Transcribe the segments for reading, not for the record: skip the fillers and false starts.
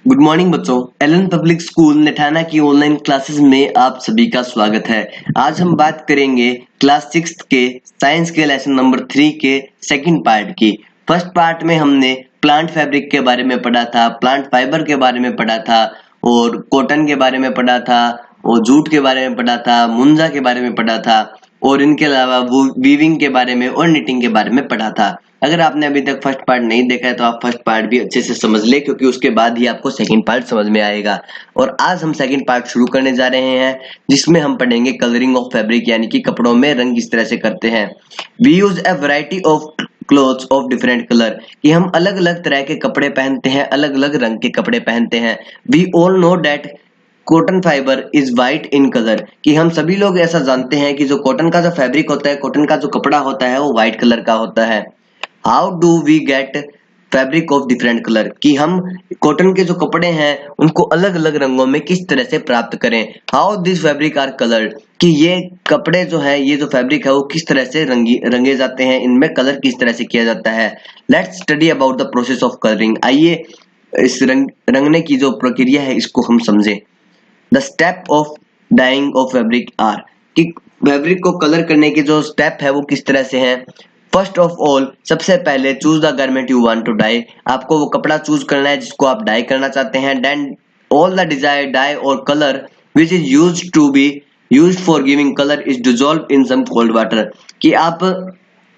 Good morning बच्चों। Elon public school नेठाना की online classes में आप सभी का स्वागत है। आज हम बात करेंगे क्लास 6 के साइंस के लेसन नंबर 3 के सेकंड पार्ट की। फर्स्ट पार्ट में हमने प्लांट फैब्रिक के बारे में पढ़ा था, प्लांट फाइबर के बारे में पढ़ा था और कॉटन के बारे में पढ़ा था और जूट के बारे में पढ़ा था, मुंजा के बारे में पढ़ा था और इनके अलावा वो वीविंग के बारे में और निटिंग के बारे में पढ़ा था। अगर आपने अभी तक फर्स्ट पार्ट नहीं देखा है तो आप फर्स्ट पार्ट भी अच्छे से समझ ले, क्योंकि उसके बाद ही आपको सेकंड पार्ट समझ में आएगा। और आज हम सेकंड पार्ट शुरू करने जा रहे हैं, जिसमें हम पढ़ेंगे कलरिंग ऑफ फैब्रिक, यानी कि कपड़ों में रंग किस तरह से करते हैं। We use a variety of clothes of different colour, कि हम अलग अलग तरह के कपड़े पहनते हैं, अलग अलग रंग के कपड़े पहनते हैं। We all know that cotton fibre is white in colour, कि हम सभी लोग ऐसा जानते हैं कि जो कॉटन का जो फैब्रिक होता है, कॉटन का जो कपड़ा होता है वो व्हाइट कलर का होता है। How do we get fabric of different colour, कि हम कॉटन के जो कपड़े हैं उनको अलग अलग रंगों में किस तरह से प्राप्त करें। How this fabric are coloured, कि ये कपड़े जो है, ये जो फैब्रिक है वो किस तरह से रंगे जाते हैं, इनमें कलर किस तरह से किया जाता है। Let's study about the process of colouring, आइए इस रंगने की जो प्रक्रिया है इसको हम समझें। The step of dyeing of fabric are, कि फैब्रिक को कलर करने के जो स्टेप है वो किस तरह से हैं। फर्स्ट ऑफ ऑल, सबसे पहले choose the garment you want to dye, आपको वो कपड़ा चूज करना है जिसको आप डाई करना चाहते हैं। Then all the desired dye और colour which is used to be used for giving colour is dissolve in some cold water, कि आप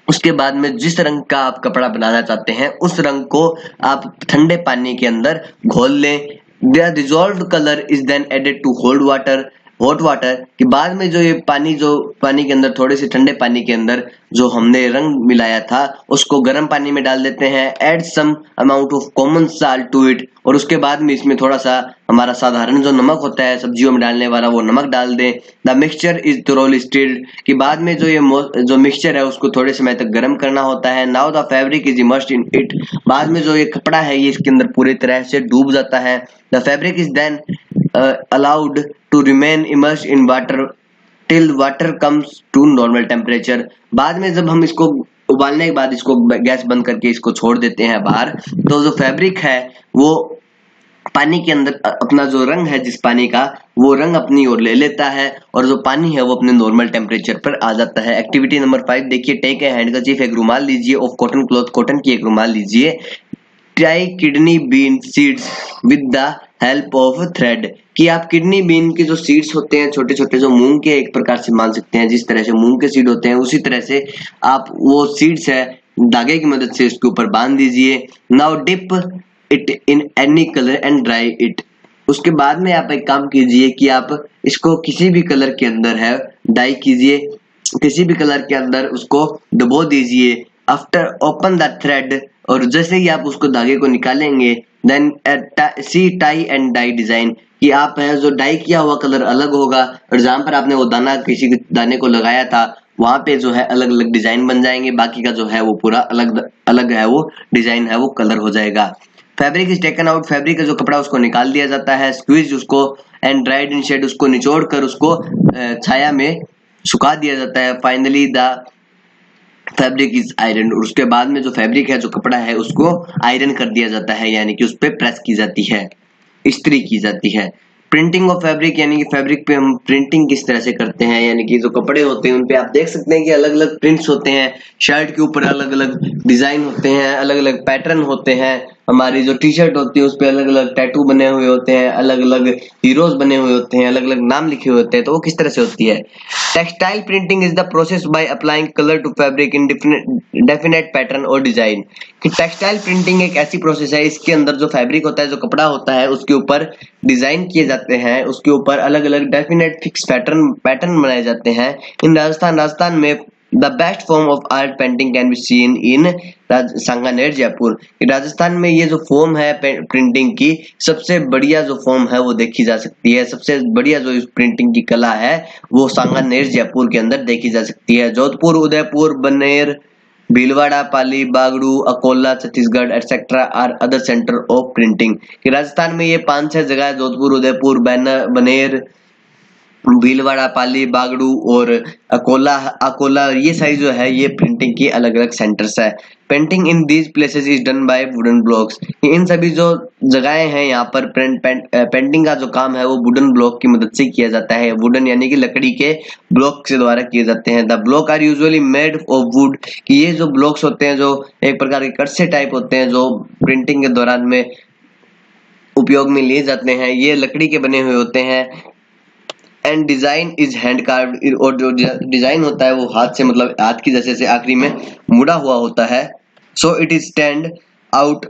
उसके बाद में जिस रंग का आप कपड़ा बनाना चाहते हैं उस रंग को आप ठंडे पानी के अंदर घोल लें। The dissolved colour is then added to hot water, कि बाद में जो पानी के अंदर, थोड़े से ठंडे पानी के अंदर जो हमने रंग मिलाया था उसको गर्म पानी में डाल देते हैं। Add some amount of common salt to it, और उसके बाद में इसमें थोड़ा सा हमारा साधारण जो नमक होता है सब्जियों में डालने वाला वो नमक डाल दें। The mixture is thoroughly stirred, कि बाद में जो मिक्सचर है उसको थोड़े समय तक गर्म करना होता है। Now the fabric is immersed in it, बाद में जो ये कपड़ा है ये इसके अंदर पूरी तरह से डूब जाता है। The fabric is then allowed to remain immersed in water till water comes to normal temperature, बाद में जब हम इसको उबालने के बाद इसको गैस बंद करके इसको छोड़ देते हैं बाहर, तो जो फैब्रिक है वो पानी के अंदर अपना जो रंग है, जिस पानी का वो रंग अपनी ओर ले लेता है और जो पानी है वो अपने नॉर्मल टेम्परेचर पर आ जाता है। एक्टिविटी नंबर 5 देखिए, टेक ए हैंडकरचीफ, एक रुमाल लीजिए, ऑफ कॉटन क्लॉथ, कॉटन की एक रुमाल लीजिए। Try kidney bean seeds with the help of thread, कि आप किडनी बीन के जो सीड्स होते हैं, छोटे छोटे, जो मूंग के एक प्रकार से मान सकते हैं, जिस तरह से मूंग के सीड होते हैं उसी तरह से आप वो सीड्स है धागे की मदद से इसके ऊपर बांध दीजिए। Now dip it in any colour and dry it, उसके बाद में आप एक काम कीजिए कि आप इसको किसी भी कलर के अंदर है डाई कीजिए, किसी भी कलर के अंदर उसको डुबो दीजिए। आफ्टर ओपन द थ्रेड, और जैसे ही आप उसको धागे को निकालेंगे, then see tie and dye design, कि आप है जो डाई किया हुआ कलर अलग होगा और जहां पर आपने वो दाना किसी दाने को लगाया था वहां पे जो है अलग अलग डिजाइन बन जाएंगे, बाकी का जो है वो पूरा अलग अलग है, वो डिजाइन है वो कलर हो जाएगा। Fabric is taken out, fabric का जो कपड़ा उसको निकाल दिया जाता है। स्क्वीज उसको एंड ड्राइड इन शेड, उसको निचोड़ कर उसको छाया में सुखा दिया जाता है। Finally the fabric is iron, और उसके बाद में जो फैब्रिक है, जो कपड़ा है, उसको आयरन कर दिया जाता है, यानी कि उस पर प्रेस की जाती है, इस्त्री की जाती है। प्रिंटिंग ऑफ फैब्रिक, यानी कि फैब्रिक पे हम प्रिंटिंग किस तरह से करते हैं, यानी कि जो कपड़े होते हैं उन पे आप देख सकते हैं कि अलग अलग प्रिंट्स होते हैं। शर्ट के ऊपर अलग अलग डिजाइन होते हैं, अलग अलग पैटर्न होते हैं। हमारी जो टी शर्ट होती है उस पे अलग अलग टैटू बने हुए होते हैं, अलग अलग हीरोज बने हुए होते हैं, अलग अलग नाम लिखे हुए होते हैं, तो वो किस तरह से होती है। Textile printing is the process by applying colour to fabric in definite pattern और डिजाइन, कि टेक्सटाइल प्रिंटिंग एक ऐसी प्रोसेस है, इसके अंदर जो फैब्रिक होता है, जो कपड़ा होता है, उसके ऊपर डिजाइन किए जाते हैं, उसके ऊपर अलग अलग डेफिनेट फिक्स पैटर्न बनाए जाते हैं। इन राजस्थान में the best form of art painting can be seen in Sanganer Jaipur, Rajasthan में ये जो फॉर्म है प्रिंटिंग की, सबसे बढ़िया जो फॉर्म है वो देखी जा सकती है, सबसे बढ़िया जो इस प्रिंटिंग की कला है वो सांगानेर जयपुर के अंदर देखी जा सकती है। Jodhpur, Udaipur, Baner, Bhilwara, Pali, Bagru, Akola, Chhattisgarh etcetera are other centre of printing, कि राजस्थान में ये 5-6 जगह, जोधपुर, उदयपुर, बनेर, भीलवाड़ा, पाली, बागड़ू और अकोला अकोला ये सारी जो है ये प्रिंटिंग की अलग अलग सेंटर्स है। Painting in these places is done by wooden blocks. इन सभी जो जगहें हैं यहाँ पर पेंटिंग का जो काम है वो वुडन ब्लॉक की मदद से किया जाता है। वुडन यानी कि लकड़ी के ब्लॉक से द्वारा किए जाते हैं। The block are usually made of wood, कि ये जो ब्लॉक्स होते हैं जो एक प्रकार के कड़छे टाइप होते हैं जो प्रिंटिंग के दौरान में उपयोग में लिए जाते हैं, ये लकड़ी के बने हुए होते हैं। And design is hand carved, और जो डिजाइन होता है वो हाथ से, मतलब हाथ की जैसे से आखिरी में मुड़ा हुआ होता है। So it is stand out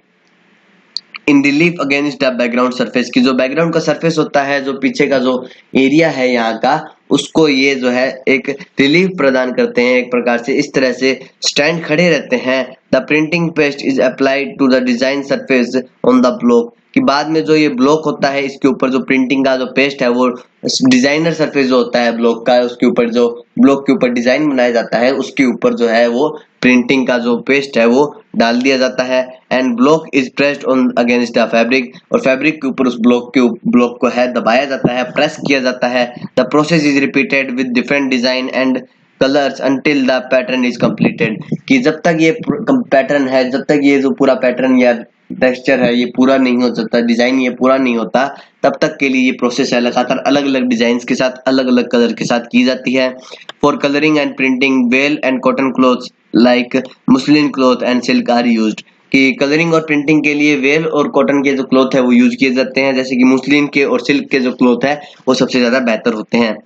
in relief against the background surface, की जो बैकग्राउंड का सरफेस होता है, जो पीछे का जो एरिया है यहाँ का, उसको ये जो है एक रिलीफ प्रदान करते हैं। एक प्रकार से इस तरह से स्टैंड खड़े रहते हैं। The printing paste is applied to the design surface on the block, कि बाद में जो ये ब्लॉक होता है इसके ऊपर जो प्रिंटिंग का जो पेस्ट है वो डिजाइनर सरफेस जो होता है ब्लॉक का, उसके ऊपर जो ब्लॉक के ऊपर डिजाइन बनाया जाता है उसके ऊपर जो है वो प्रिंटिंग का जो पेस्ट है वो डाल दिया जाता है। And block is pressed on against the fabric, और फैब्रिक के ऊपर उस ब्लॉक को है दबाया जाता है, प्रेस किया जाता है। The process is repeated with different design and colours until the pattern is completed, कि जब तक ये पैटर्न है, जब तक ये जो पूरा पैटर्न या टेक्सचर है ये पूरा नहीं हो जाता, डिजाइन ये पूरा नहीं होता, तब तक के लिए ये प्रोसेस है लगातार अलग अलग डिजाइन के साथ, अलग अलग कलर के साथ की जाती है। For colouring and printing wool and cotton cloths like muslin cloth and silk are used, कि कलरिंग और प्रिंटिंग के लिए वेल और कॉटन के जो क्लॉथ है वो यूज किए जाते हैं, जैसे कि मुस्लिन के और सिल्क के जो क्लॉथ है वो सबसे ज्यादा बेहतर होते हैं।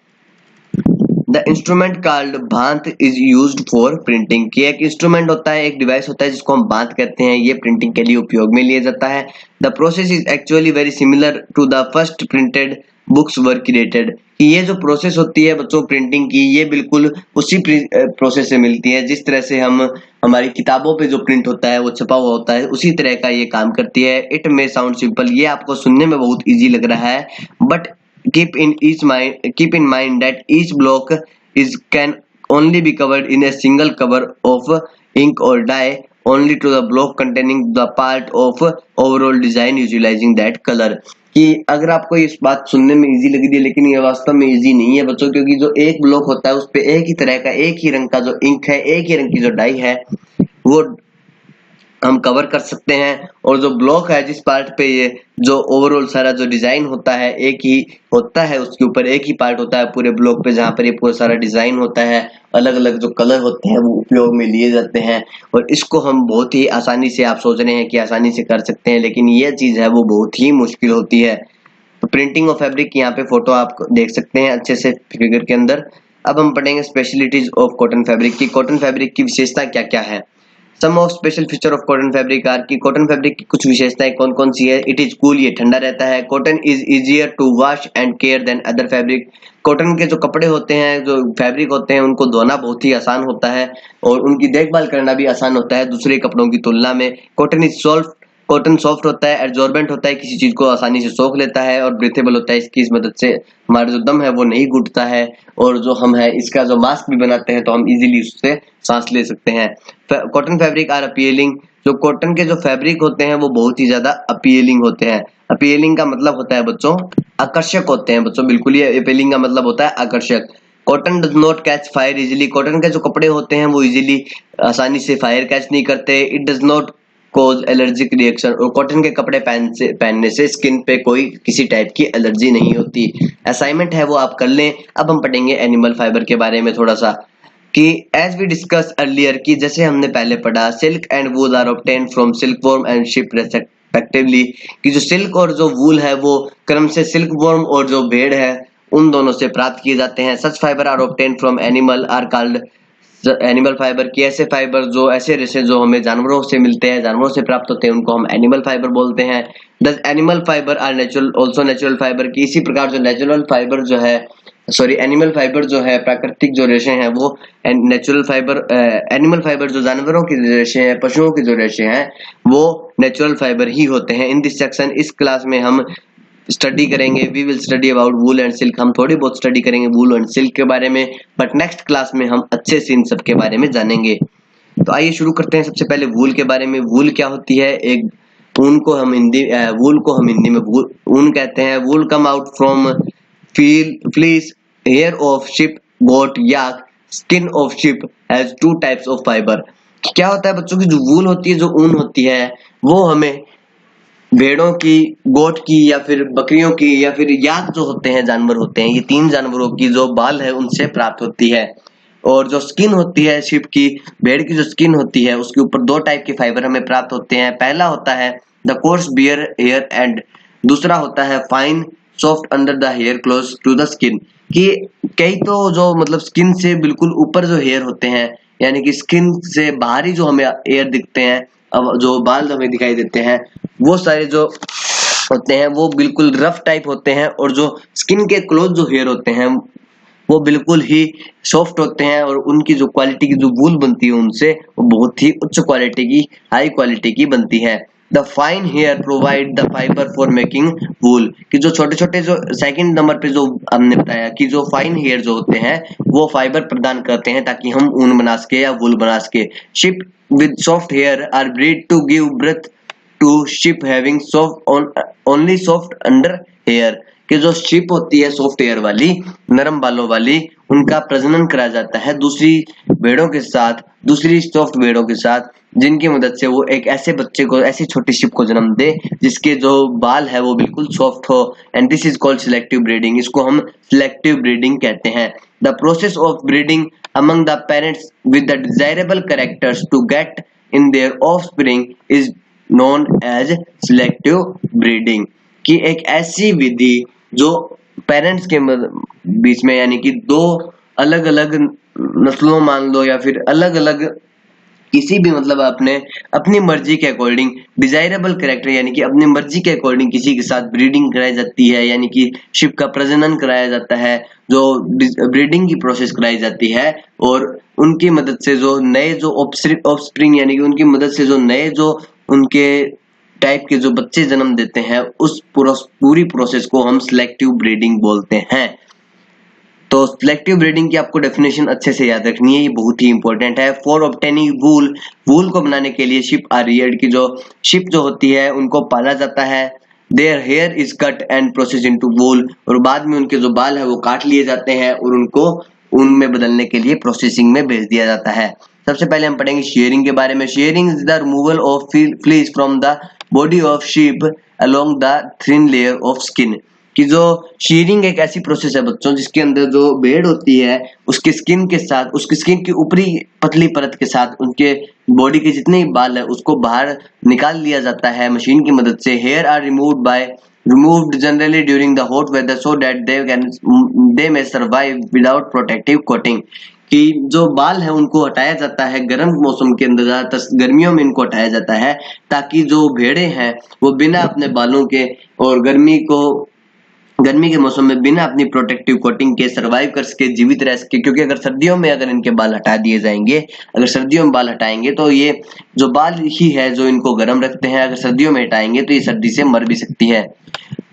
द इंस्ट्रूमेंट कॉल्ड भांत इज यूज्ड फॉर प्रिंटिंग, की एक इंस्ट्रूमेंट होता है, एक डिवाइस होता है जिसको हम भांत कहते हैं, ये प्रिंटिंग के लिए उपयोग में लिया जाता है। The process is actually very similar to the first printed books were created, कि ये जो प्रोसेस होती है बच्चों प्रिंटिंग की, ये बिल्कुल उसी प्रोसेस से मिलती है जिस तरह से हम हमारी किताबों पे जो प्रिंट होता है वो छपा हुआ होता है, उसी तरह का ये काम करती है। इट मे साउंड सिंपल, ये आपको सुनने में बहुत इजी लग रहा है, but keep in mind that each block is can only be covered in a single cover of ink or dye only to the block containing the part of overall design utilizing that color, कि अगर आपको इस बात सुनने में easy लग रही है लेकिन ये वास्तव में इजी नहीं है बच्चों, क्योंकि जो एक ब्लॉक होता है उस पे एक ही तरह का, एक ही रंग का जो इंक है, एक ही रंग की जो डाई है वो हम कवर कर सकते हैं, और जो ब्लॉक है जिस पार्ट पे ये जो ओवरऑल सारा जो डिजाइन होता है एक ही होता है, उसके ऊपर एक ही पार्ट होता है पूरे ब्लॉक पे जहाँ पर ये पूरा सारा डिजाइन होता है, अलग अलग जो कलर होते हैं वो उपयोग में लिए जाते हैं। और इसको हम बहुत ही आसानी से, आप सोच रहे हैं कि आसानी से कर सकते हैं, लेकिन ये चीज है वो बहुत ही मुश्किल होती है। तो प्रिंटिंग ऑफ फैब्रिक की यहाँ पे फोटो आप देख सकते हैं अच्छे से फिगर के अंदर। अब हम पढ़ेंगे स्पेशलिटीज ऑफ कॉटन फैब्रिक की, कॉटन फैब्रिक की विशेषता क्या क्या है। Some of special feature of cotton fabric are, की कॉटन फैब्रिक की कुछ विशेषताएं कौन कौन सी है। इट इज कूल, ये ठंडा रहता है। Cotton is easier to wash and care than other fabric, cotton के जो कपड़े होते हैं, जो फैब्रिक होते हैं, उनको धोना बहुत ही आसान होता है और उनकी देखभाल करना भी आसान होता है दूसरे कपड़ों की तुलना में। कॉटन सॉफ्ट होता है, एब्जॉर्बेंट होता है, किसी चीज को आसानी से सोख लेता है, और ब्रीथेबल होता है, इसकी इस मदद से हमारा जो दम है वो नहीं घुटता है, और जो हम है इसका जो मास्क भी बनाते हैं तो हम इजीली उससे सांस ले सकते हैं। कॉटन फैब्रिक आर अपीलिंग, जो कॉटन के जो फैब्रिक होते हैं वो बहुत ही ज्यादा अपीलिंग होते हैं। अपीलिंग का मतलब होता है बच्चों आकर्षक होते हैं बच्चों, बिल्कुल ये अपीलिंग का मतलब होता है आकर्षक। Cotton does not catch fire easily, cotton के जो कपड़े होते हैं वो इजीली आसानी से फायर कैच नहीं करते। It does not cause allergic reaction, और कॉटन के कपड़े पहनने से स्किन पे कोई किसी टाइप की एलर्जी नहीं होती। असाइनमेंट है वो आप कर लें। अब हम पढ़ेंगे एनिमल फाइबर के बारे में थोड़ा सा, कि एज वी डिस्कस अर्लियर, की जैसे हमने पहले पढ़ा, silk and wool are obtained from silkworm and sheep respectively, कि जो सिल्क और जो वूल है वो क्रम से सिल्कवॉर्म और जो भेड़ है उन दोनों से प्राप्त किए जाते हैं। Such fibre are obtained from animal are called animal fibre, की ऐसे फाइबर जो ऐसे रेशे जो हमें जानवरों से मिलते हैं, जानवरों से प्राप्त होते हैं, उनको हम एनिमल फाइबर बोलते हैं। These animal fibre are natural also natural fibre, की इसी प्रकार जो नेचुरल फाइबर जो है, सॉरी एनिमल फाइबर जो है, प्राकृतिक जो रेशे हैं वो नेचुरल फाइबर, एनिमल फाइबर जो जानवरों के रेशे हैं, पशुओं के जो रेशे हैं वो नेचुरल फाइबर ही होते हैं। इन दिस सेक्शन, इस क्लास में हम स्टडी करेंगे, we will study about wool and silk, हम थोड़ी बहुत स्टडी करेंगे वूल एंड सिल्क के बारे में, बट नेक्स्ट क्लास में हम अच्छे से इन सब के बारे में जानेंगे। तो आइए शुरू करते हैं सबसे पहले वूल के बारे में। वूल क्या होती है? एक ऊन को हम हिंदी में ऊन कहते हैं। Wool come out from fleece hair of sheep, goat, yak, skin of sheep has two types of fibre. क्या होता है बच्चों की जो वूल होती है, जो ऊन होती है, वो हमें भेड़ों की, गोट की या फिर बकरियों की या फिर याक जो होते हैं जानवर होते हैं, ये तीन जानवरों की जो बाल है उनसे प्राप्त होती है। और जो स्किन होती है शिप की, भेड़ की जो स्किन होती है उसके ऊपर दो टाइप के फाइबर हमें प्राप्त होते हैं। पहला होता है the coarse beard hair and दूसरा होता है fine soft under the hair close to the skin. कि कई तो जो मतलब स्किन से बिल्कुल ऊपर जो हेयर होते हैं, यानी कि स्किन से बाहरी जो हमें हेयर दिखते हैं, अब जो बाल हमें दिखाई देते हैं, वो सारे जो होते हैं वो बिल्कुल रफ टाइप होते हैं। और जो स्किन के क्लोज जो हेयर होते हैं वो बिल्कुल ही सॉफ्ट होते हैं। और उनकी जो क्वालिटी की जो वूल बनती है उनसे वो बहुत ही उच्च क्वालिटी की, हाई क्वालिटी की बनती है। The fine hair provide the fibre for making wool. कि जो छोटे छोटे जो सेकंड नंबर पे जो हमने बताया कि जो फाइन हेयर जो होते हैं वो फाइबर प्रदान करते हैं ताकि हम ऊन बना सके या वूल बना सके। Sheep with soft hair are breed to give birth to sheep having soft only soft under hair. कि जो शिप होती है सॉफ्ट हेयर वाली, नरम बालों वाली, उनका प्रजनन कराया जाता है दूसरी भेड़ों के साथ, दूसरी सॉफ्ट भेड़ों के साथ, जिनकी मदद से वो एक ऐसे बच्चे को, ऐसी छोटी शिप को जन्म दे जिसके जो बाल है वो बिल्कुल सॉफ्ट हो। And this is called selective breeding. इसको हम सिलेक्टिव ब्रीडिंग कहते हैं। The process of breeding among the parents with the desirable characters to get in their offspring is known as selective breeding. कि एक ऐसी विधि जो पेरेंट्स के बीच में, यानी कि दो अलग अलग नस्लों मान लो या फिर अलग अलग किसी भी मतलब अपने अपनी मर्जी के अकॉर्डिंग डिजायरेबल कैरेक्टर, यानी कि अपनी मर्जी के अकॉर्डिंग किसी के साथ ब्रीडिंग कराई जाती है, यानी कि शिप का प्रजनन कराया जाता है, जो ब्रीडिंग की प्रोसेस कराई जाती है। और उनकी मदद से जो नए जो ऑफस्प्रिंग, यानी कि उनकी मदद से जो नए जो उनके टाइप के जो बच्चे जन्म देते हैं, उस पूरी प्रोसेस को हम सिलेक्टिव ब्रीडिंग बोलते हैं। तो सिलेक्टिव ब्रीडिंग की आपको डेफिनेशन अच्छे से याद रखनी है, ये बहुत ही इंपॉर्टेंट है। फॉर ऑब्टेनिंग वूल, वूल को बनाने के लिए शिप आर रियर्ड, की जो शिप जो होती है उनको पाला जाता है। Their hair is cut and process into wool, और बाद में उनके जो बाल है वो काट लिए जाते हैं और उनको ऊन में बदलने के लिए प्रोसेसिंग में भेज दिया जाता है। सबसे पहले हम पढ़ेंगे शेयरिंग के बारे में। Sharing is the removal of fleece from the body of sheep along the thin layer of skin. कि जो शीयरिंग एक ऐसी प्रोसेस है बच्चों जिसके अंदर जो भेड़ होती है उसकी स्किन के साथ, उसकी स्किन की ऊपरी पतली परत के साथ उनके बॉडी के जितने भी बाल है उसको बाहर निकाल लिया जाता है मशीन की मदद से। Hair are removed generally during the hot weather so that they may survive without protective coating। कि जो बाल है उनको हटाया जाता है गर्म मौसम के अंदर, ज्यादातर गर्मियों में इनको हटाया जाता है ताकि जो भेड़े हैं वो बिना अपने बालों के और गर्मी के मौसम में बिना अपनी प्रोटेक्टिव कोटिंग के सरवाइव कर सके, जीवित रह सके। क्योंकि अगर सर्दियों में अगर इनके बाल हटा दिए जाएंगे, अगर सर्दियों में बाल हटाएंगे तो ये जो बाल ही है जो इनको गर्म रखते हैं, अगर सर्दियों में हटाएंगे तो ये सर्दी से मर भी सकती है।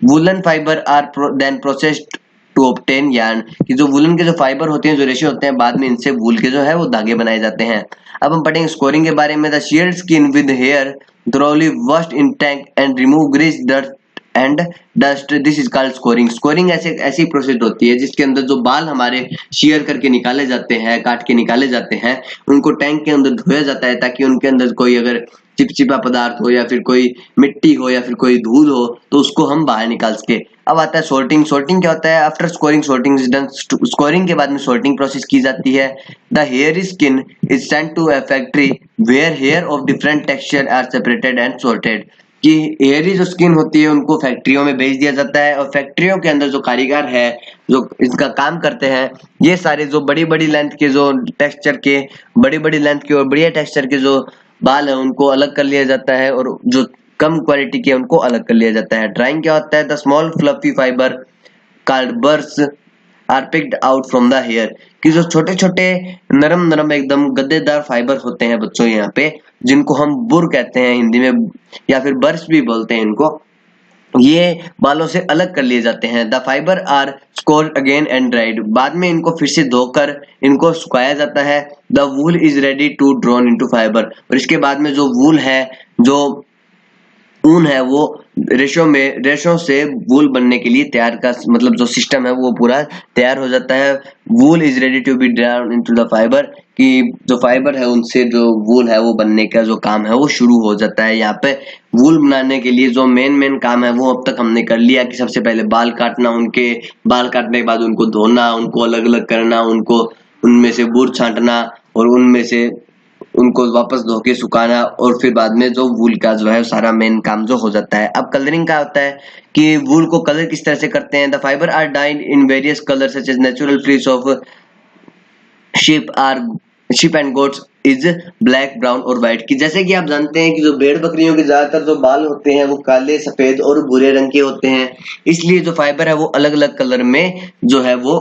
Woollen fibre are then processed to obtain yarn. कि जो वुलन के जो फाइबर होते हैं, जो रेशे होते हैं, बाद में इनसे वूल के जो है वो धागे बनाए जाते हैं। अब हम पढ़ेंगे स्कोरिंग के बारे में। The sheared skin with hair thoroughly washed in tank and remove grease, dirt and dust, this is called scouring. Scouring ऐसी प्रोसेस होती है जिसके अंदर जो बाल हमारे शेयर करके निकाले जाते हैं, काट के निकाले जाते हैं, उनको टैंक के अंदर धोया जाता है ताकि उनके अंदर कोई अगर चिपचिपा पदार्थ हो या फिर कोई मिट्टी हो या फिर कोई धूल हो तो उसको हम बाहर निकाल सके। अब आता है सॉर्टिंग। सॉर्टिंग क्या होता है? After scouring sorting is done. Scouring के बाद में सॉर्टिंग प्रोसेस की जाती है। The hair skin is sent to a factory where hair of different texture are separated and sorted. कि हेयरी जो स्किन होती है उनको फैक्ट्रियों में भेज दिया जाता है और फैक्ट्रियों के अंदर जो कारीगर है जो इसका काम करते हैं, ये सारे जो बड़ी बड़ी लेंथ के जो टेक्सचर के, बड़ी बड़ी लेंथ के और बढ़िया टेक्सचर के जो बाल है उनको अलग कर लिया जाता है और जो कम क्वालिटी के उनको अलग कर लिया जाता है। ड्राइंग क्या होता है? The small fluffy fibre called burrs are picked out from the hair. कि जो छोटे छोटे नरम नरम एकदम गद्देदार फाइबर होते हैं बच्चों यहाँ पे, जिनको हम बुर कहते हैं हिंदी में या फिर बर्स भी बोलते हैं इनको, ये बालों से अलग कर लिए जाते हैं। The fibre are scoured again and dried. बाद में इनको फिर से धोकर इनको सुखाया जाता है। The wool is ready to drawn into fibre. और इसके बाद में जो वूल है, जो ऊन है, वो रेशों से वूल बनने के लिए तैयार का मतलब जो सिस्टम है वो पूरा तैयार हो जाता है। Wool is ready to be drawn into the fibre, कि जो फाइबर है उनसे जो वूल है वो बनने का जो काम है वो शुरू हो जाता है। यहाँ पे वूल बनाने के लिए जो मेन काम है वो अब तक हमने कर लिया कि सबसे पहले बाल काटना, उनके बाल काटने के बाद उनको धोना, उनको अलग अलग करना, उनको उनमें से बूर छांटना और उनमें से उनको वापस धो के सुखाना, और फिर बाद में जो वूल का जो है सारा मेन काम जो हो जाता है। अब कलरिंग का होता है कि वूल को कलर किस तरह से करते हैं। The fibre are dyed in various colour such as natural fleece of sheep and goats is black, brown और व्हाइट। की जैसे कि आप जानते हैं कि जो भेड़ बकरियों के ज्यादातर जो बाल होते हैं वो काले, सफेद और भूरे रंग के होते हैं, इसलिए जो फाइबर है वो अलग अलग कलर में जो है वो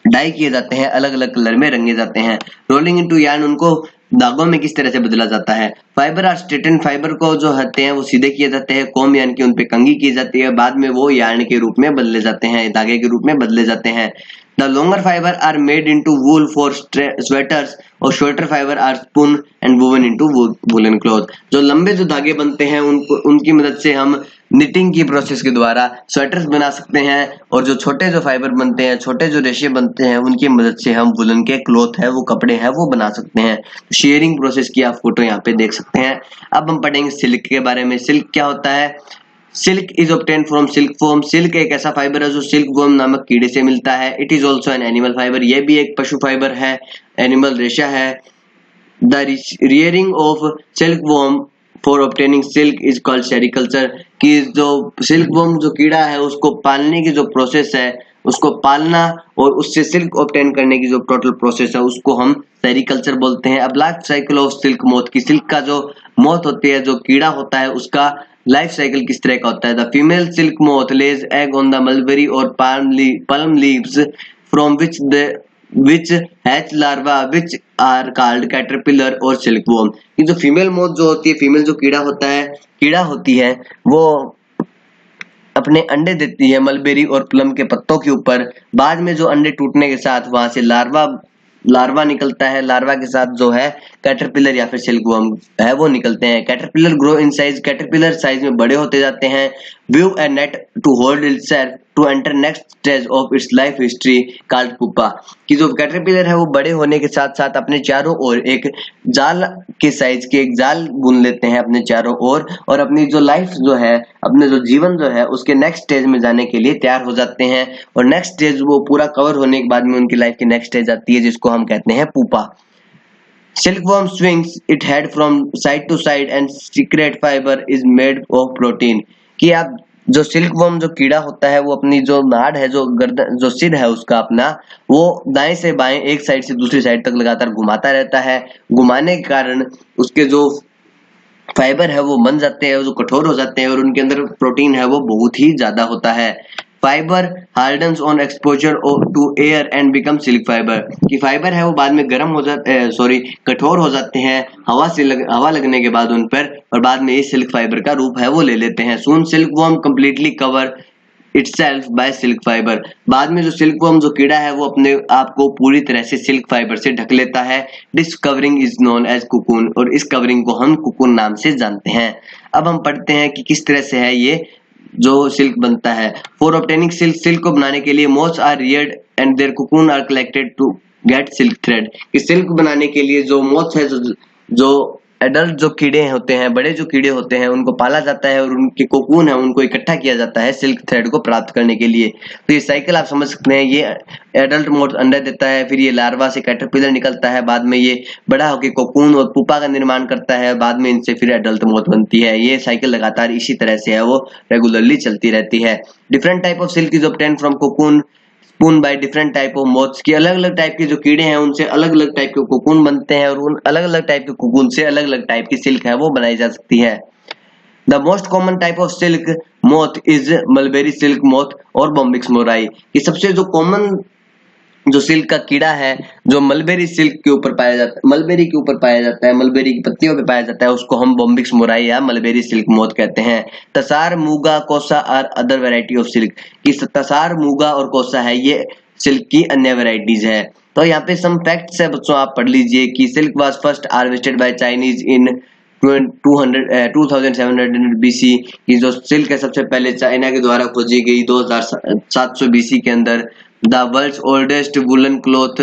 डाई किए जाते हैं, अलग अलग कलर में रंगे जाते हैं। रोलिंग इनटू यार्न, उनको धागों में किस तरह से बदला जाता है। फाइबर आर स्ट्रेटन, फाइबर को जो होते हैं वो सीधे किए जाते हैं। कॉम यानी कि उन पे कंघी की जाती है, बाद में वो यार्न के रूप में बदले जाते हैं, धागे के रूप में बदले जाते हैं। The longer fibre are made into wool for sweaters और shorter fibre are spun and woven into woollen cloth. जो लंबे जो धागे बनते हैं उनको उनकी मदद से हम निटिंग की प्रोसेस के द्वारा स्वेटर्स बना सकते हैं, और जो छोटे जो फाइबर बनते हैं, छोटे जो रेशे बनते हैं, उनकी मदद से हम वुलन के क्लॉथ है वो कपड़े हैं वो बना सकते हैं। शेयरिंग प्रोसेस की आप फोटो यहाँ पे देख सकते हैं। अब हम पढ़ेंगे सिल्क के बारे में। सिल्क क्या होता है। Silk is obtain from silk worm. Silk एक ऐसा फाइबर है जो सिल्क वर्म नामक कीड़े से मिलता है। It is also an animal fibre, यह भी एक पशु फाइबर है, एनिमल रेशा है। The rearing of silk worm for obtaining silk is called sericulture, कि जो सिल्क वर्म जो कीड़ा है उसको पालने की जो प्रोसेस है, उसको पालना और उससे सिल्क ऑब्टेन करने की जो टोटल प्रोसेस है उसको हम सेरिकल्चर बोलते हैं। अब life cycle of silk moth, की सिल्क का जो मोथ होती है, जो कीड़ा होता है, उसका लाइफ साइकिल किस तरह का होता है। The female silk moth lays egg on the mulberry और palm leaves from which hatch larva which are called caterpillar और silkworm। ये जो फीमेल मोथ जो होती है, फीमेल जो कीड़ा होती है वो अपने अंडे देती है मलबेरी और प्लम के पत्तों के ऊपर। बाद में जो अंडे टूटने के साथ वहां से लार्वा निकलता है। लार्वा के साथ जो है कैटरपिलर या फिर सिल्कवर्म है वो निकलते हैं। Caterpillar grow in size, caterpillar size में बड़े होते जाते हैं। Weave a net to hold itself to enter next stage of its life history called pupa, कि जो कैटरपिलर है वो बड़े होने के साथ साथ अपने चारों ओर एक जाल के साइज के एक जाल बुन लेते हैं अपने चारों ओर, और अपनी जो लाइफ जो है, अपने जो जीवन जो है उसके नेक्स्ट स्टेज में जाने के लिए तैयार हो जाते हैं। और नेक्स्ट स्टेज वो पूरा कवर होने के बाद में उनकी लाइफ की नेक्स्ट स्टेज आती है जिसको हम कहते हैं pupa. Silkworm swings its head from side to side and secret fiber is made of protein, कि आप जो सिल्कवर्म जो कीड़ा होता है वो अपनी जो नाड़ है, जो गर्दन जो सिर है उसका अपना, वो दाएं से बाएं एक साइड से दूसरी साइड तक लगातार घुमाता रहता है। घुमाने के कारण उसके जो फाइबर है वो बन जाते हैं, जो कठोर हो जाते हैं, और उनके अंदर प्रोटीन है वो बहुत ही ज्यादा होता है। Fibre hardens on exposure to air and become silk fibre, कि फाइबर है वो बाद में गर्म हो जाते कठोर हो जाते हैं हवा लगने के बाद उन पर, और बाद में ये सिल्क फाइबर का रूप है वो ले लेते हैं। Soon silk worm completely cover itself by silk fibre, बाद में जो सिल्क वर्म जो कीड़ा है वो अपने आप को पूरी तरह से सिल्क फाइबर से ढक लेता है। This covering is known as cocoon, और इस कवरिंग को हम कुकून नाम से जानते हैं। अब हम पढ़ते हैं कि किस तरह से है ये जो सिल्क बनता है। फॉर ऑब्टेनिंग सिल्क, सिल्क को बनाने के लिए moths are reared and their cocoon are collected to get silk thread, कि सिल्क बनाने के लिए जो मोथ्स है, जो एडल्ट जो कीड़े होते हैं, बड़े जो कीड़े होते हैं, उनको पाला जाता है और उनके कोकून है उनको इकट्ठा किया जाता है सिल्क थ्रेड को प्राप्त करने के लिए। तो ये साइकिल आप समझ सकते हैं। ये एडल्ट मोथ अंडा देता है, फिर ये लार्वा से कैटरपिलर निकलता है, बाद में ये बड़ा होकर कोकून और पुपा का निर्माण करता है, बाद में इनसे फिर एडल्ट मोथ बनती है। ये साइकिल लगातार इसी तरह से है वो रेगुलरली चलती रहती है। Different type of silk is obtained from cocoon spoon by different type of moths, की अलग अलग टाइप के जो कीड़े हैं उनसे अलग अलग टाइप के कोकून बनते हैं, और उन अलग अलग टाइप के कोकून से अलग अलग टाइप की सिल्क है वो बनाई जा सकती है। The most common type of silk moth is mulberry silk moth और बॉम्बिक्स मोराई, कि सबसे जो कॉमन जो सिल्क का कीड़ा है जो मलबेरी सिल्क के ऊपर पाया जाता है, मलबेरी के ऊपर पाया जाता है, मलबेरी की पत्तियों पे पाया जाता है, उसको हम बॉम्बिक्स मोराई या मलबेरी सिल्क मोथ कहते हैं। Tussar, muga, kosa are other variety of silk, कि तसार, मूगा और कोसा है ये सिल्क की अन्य वैरायटीज है। तो यहाँ पे सम फैक्ट्स है बच्चों, आप पढ़ लीजिए कि silk was first harvested by Chinese in 2700 BC की जो सिल्क है सबसे पहले चाइना के द्वारा खोजी गई 2700 BC के अंदर। The world's oldest woollen cloth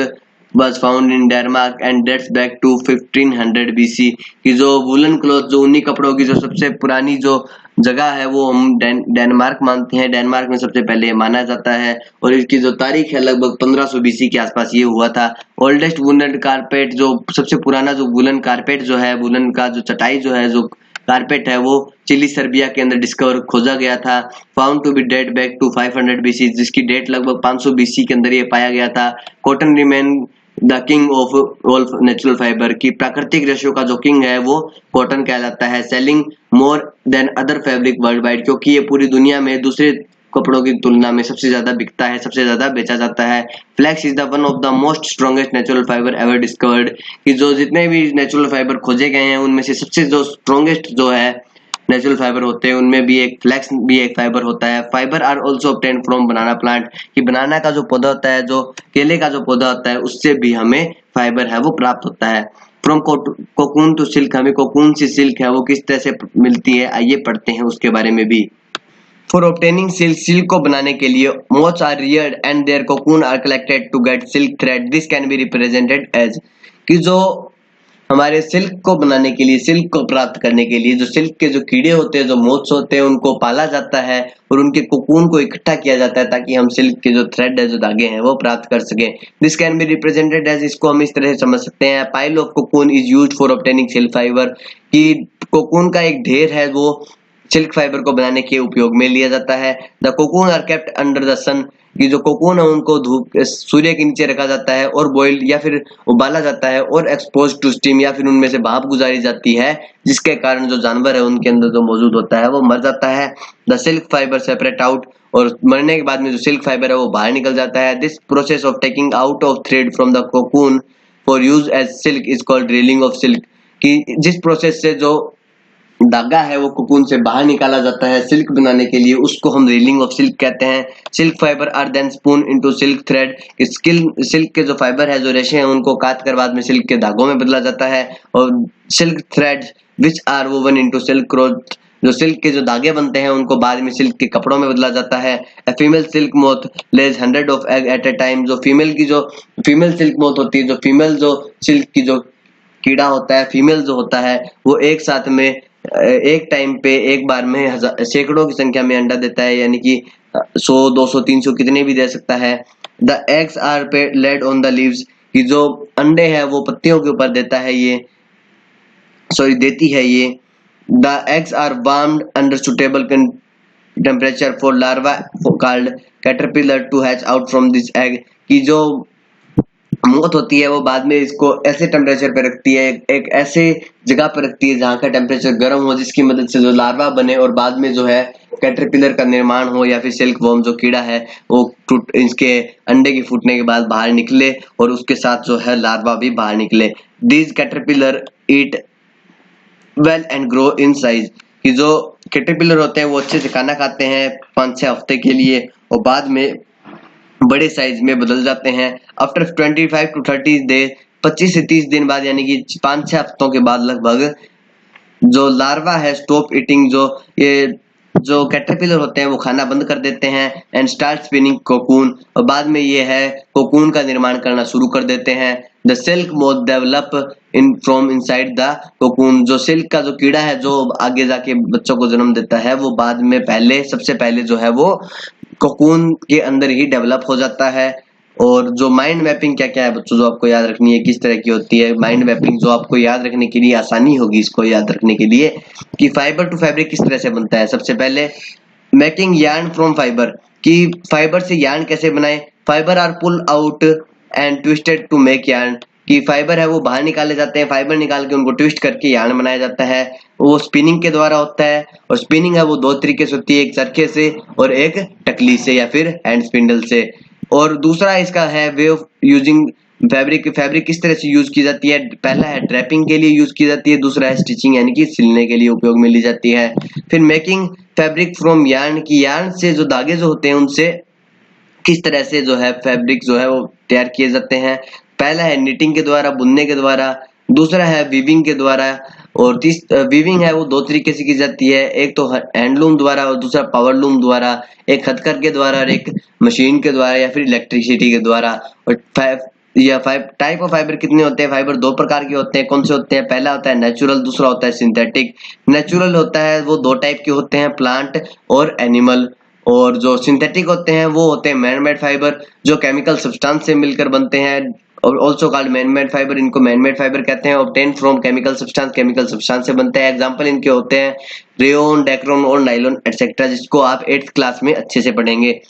was found in Denmark and dates back to 1500 BC की जो वुलन क्लॉथ जो ऊनी कपड़ों की जो सबसे पुरानी जो जगह है वो हम डेनमार्क मानते हैं। डेनमार्क में सबसे पहले ये माना जाता है और इसकी जो तारीख है लगभग 1500 BC के आसपास ये हुआ था। ओल्डेस्ट वुलन कारपेट जो सबसे पुराना जो वुलन कारपेट जो है, वुलन का जो चटाई जो है, जो कारपेट है, वो चिली सर्बिया के अंदर डिस्कवर खोजा गया था। Found to be date back to 500 BC जिसकी डेट लगभग 500 BC के अंदर ये पाया गया था। Cotton remain the king of all natural fibre की प्राकृतिक रेशो का जो किंग है वो कॉटन कहलाता है। Selling more than other fabric world wide क्योंकि ये पूरी दुनिया में दूसरे कपड़ों की तुलना में सबसे ज्यादा बिकता है, सबसे ज्यादा बेचा जाता है। Flax is the one of the most strongest natural fibre ever discovered कि जो जितने भी नेचुरल फाइबर खोजे गए हैं उनमें से सबसे जो स्ट्रॉन्गेस्ट जो है नेचुरल फाइबर होते हैं उनमें भी एक फ्लैक्स भी एक फाइबर होता है। Fibre are also obtain from banana plant कि बनाना का जो पौधा होता है, जो केले का जो पौधा होता है, उससे भी हमें फाइबर है वो प्राप्त होता है। फ्रॉम कोकून टू सिल्क, हमें कोकून से सिल्क है वो किस तरह से मिलती है आइए पढ़ते हैं उसके बारे में भी। फॉर ऑब्टेनिंग सिल्क, सिल्क को बनाने के लिए moths are reared and their cocoon are collected to get silk thread. This can be represented as कि जो हमारे सिल्क को बनाने के लिए, सिल्क को प्राप्त करने के लिए जो सिल्क के जो कीड़े होते हैं, जो मोथ्स होते हैं, उनको पाला जाता है और उनके कोकून को इकट्ठा किया जाता है ताकि हम सिल्क के जो थ्रेड है, जो धागे हैं, वो प्राप्त कर सकें। This can be represented as, इसको हम इस तरह से समझ सकते हैं, pile of cocoon is used for obtaining silk fibre कि कोकून का एक ढेर है वो सिल्क फाइबर को बनाने के उपयोग में लिया जाता है। The cocoon are kept under the sun कि जो कोकून है उनको धूप सूर्य के नीचे रखा जाता है और बॉइल या फिर उबाला जाता है और एक्सपोज टू स्टीम या फिर उनमें से भाप गुजारी जाती है जिसके कारण जो जानवर है उनके अंदर जो मौजूद होता है वो मर जाता है। The silk fibre separate out और मरने के बाद में जो सिल्क फाइबर है वो बाहर निकल जाता है। This process of taking out of thread from the cocoon for use as silk is called reeling of silk कि जिस प्रोसेस से जो धागा है वो कोकून से बाहर निकाला जाता है सिल्क बनाने के लिए, उसको हम रीलिंग ऑफ सिल्क कहते हैं। Silk fibre are then spun into silk thread, silk के जो फाइबर है, जो रेशे हैं, उनको काट कर बाद में सिल्क के धागों में बदला जाता है। और silk threads which are woven into silk cloth, जो सिल्क के जो धागे बनते हैं उनको बाद में सिल्क के कपड़ों में बदला जाता है। Female silk moth lays 100 of egg at a time, जो फीमेल सिल्क मोथ होती है, जो फीमेल जो सिल्क की जो कीड़ा होता है, फीमेल जो होता है, वो एक साथ में एक टाइम पे एक बार में सैकड़ों की संख्या में अंडा देता है, यानी कि 100 200 300 कितने भी दे सकता है। The eggs are laid on the leaves कि जो अंडे है वो पत्तियों के ऊपर देता है देती है ये। The eggs are warmed under suitable temperature for larva called caterpillar to hatch out from this egg कि जो मौत होती है वो बाद में इसको ऐसे टेम्परेचर पे रखती है, एक ऐसे जगह पर रखती है जहाँ का टेम्परेचर गर्म हो, जिसकी मदद से जो लार्वा बने और बाद में जो है कैटरपिलर का निर्माण हो या फिर सिल्क वॉर्म जो कीड़ा है वो इसके अंडे के फूटने के बाद बाहर निकले और उसके साथ जो है लार्वा भी बाहर निकले। These caterpillar eat well and grow in size कि जो कैटरपिलर होते हैं वो अच्छे से खाना खाते हैं 5-6 हफ्ते के लिए और बाद में बड़े साइज में बदल जाते हैं। आफ्टर 25 to 30 डेज, 25 से 30 दिन बाद, यानी कि 5-6 हफ्तों के बाद लगभग जो लार्वा है स्टॉप ईटिंग, जो कैटरपिलर होते हैं वो खाना बंद कर देते हैं एंड स्टार्ट स्पिनिंग कोकून और बाद में ये है कोकून का निर्माण करना शुरू कर देते हैं। The silk moth develop in from inside the cocoon, जो सिल्क का जो कीड़ा है जो आगे जाके बच्चों को जन्म देता है वो बाद में सबसे पहले जो है वो कोकून के अंदर ही डेवलप हो जाता है। और जो माइंड मैपिंग क्या है बच्चों जो आपको याद रखनी है, किस तरह की होती है माइंड मैपिंग, जो आपको याद रखने के लिए आसानी होगी इसको याद रखने के लिए कि फाइबर टू फैब्रिक किस तरह से बनता है। सबसे पहले मेकिंग यार्न फ्रॉम फाइबर कि फाइबर से यार्न कैसे बनाए। Fibre are pull out and twisted to make yarn कि फाइबर है वो बाहर निकाले जाते हैं, फाइबर निकाल के उनको ट्विस्ट करके यार्न बनाया जाता है। वो स्पिनिंग के द्वारा होता है और स्पिनिंग है वो 2 तरीके से होती है, एक चरखे से और एक टकली से या फिर हैंड स्पिंडल से। और दूसरा इसका है वे ऑफ यूजिंग फैब्रिक किस तरह से यूज की जाती है। पहला है ड्रैपिंग के लिए यूज की जाती है, दूसरा है स्टिचिंग यानी कि सिलने के लिए उपयोग में ली जाती है। फिर मेकिंग फैब्रिक फ्रॉम यार्न की यार्न से जो धागे जो होते हैं उनसे किस तरह से जो है फैब्रिक जो है वो तैयार किए जाते हैं। पहला है निटिंग के द्वारा, बुनने के द्वारा, दूसरा है वीविंग के द्वारा और वीविंग है वो दो तरीके से की जाती है, एक तो हैंडलूम द्वारा और दूसरा पावर लूम द्वारा, एक खदकर के द्वारा और एक मशीन के द्वारा या फिर इलेक्ट्रिसिटी के द्वारा। और फाइव टाइप ऑफ फाइबर कितने होते हैं? फाइबर दो प्रकार के होते हैं। कौन से होते हैं? पहला होता है नेचुरल, दूसरा होता है सिंथेटिक। नेचुरल होता है वो दो टाइप के होते हैं, प्लांट और एनिमल। और जो सिंथेटिक होते हैं वो होते हैं मैन मेड फाइबर, जो केमिकल सब्सटेंस से मिलकर बनते हैं, और also called man made fibre. इनको मैन मेड फाइबर कहते हैं। ऑब्टेन फ्रॉम केमिकल सब्सटेंस से बनते हैं। एग्जांपल इनके होते हैं रेयोन, डेक्रोन और नाइलॉन एटसेट्रा, जिसको आप 8th क्लास में अच्छे से पढ़ेंगे।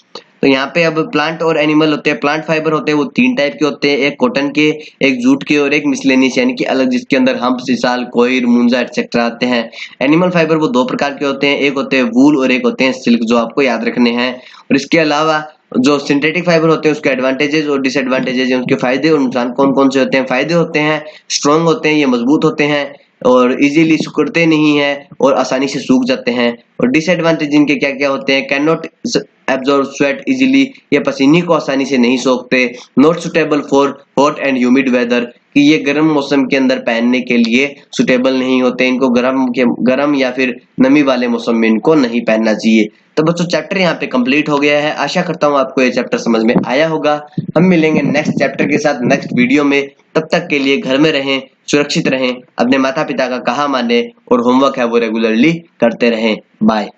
तो यहाँ पे अब प्लांट और एनिमल होते हैं। प्लांट फाइबर होते हैं वो 3 टाइप के होते हैं, एक कॉटन के, एक जूट के और एक मिसलेनियस यानी कि अलग, जिसके अंदर हम्प, सिसाल, कोयर, मूंजा एटसेट्रा आते हैं। एनिमल फाइबर वो 2 प्रकार के होते हैं, एक होते हैं वूल और एक होते हैं सिल्क, जो आपको याद रखने हैं। और इसके अलावा जो सिंथेटिक फाइबर होते हैं उसके एडवांटेजेस और डिसएडवांटेजेस हैं, उनके फायदे और नुकसान कौन कौन से होते हैं। फायदे होते हैं स्ट्रॉन्ग होते हैं, ये मजबूत होते हैं और इजीली सिकुड़ते नहीं है और आसानी से सूख जाते हैं। और डिसएडवांटेज इनके क्या क्या होते हैं? Can not absorb sweat easily, ये पसीने को आसानी से नहीं सोखते। Not suitable for hot and humid weather, कि ये गर्म मौसम के अंदर पहनने के लिए सुटेबल नहीं होते, इनको गर्म या फिर नमी वाले मौसम में इनको नहीं पहनना चाहिए। तो बच्चों चैप्टर यहाँ पे कंप्लीट हो गया है। आशा करता हूँ आपको ये चैप्टर समझ में आया होगा। हम मिलेंगे नेक्स्ट चैप्टर के साथ नेक्स्ट वीडियो में। तब तक के लिए घर में रहें, सुरक्षित रहें, अपने माता पिता का कहा माने और होमवर्क है वो रेगुलरली करते रहें। बाय।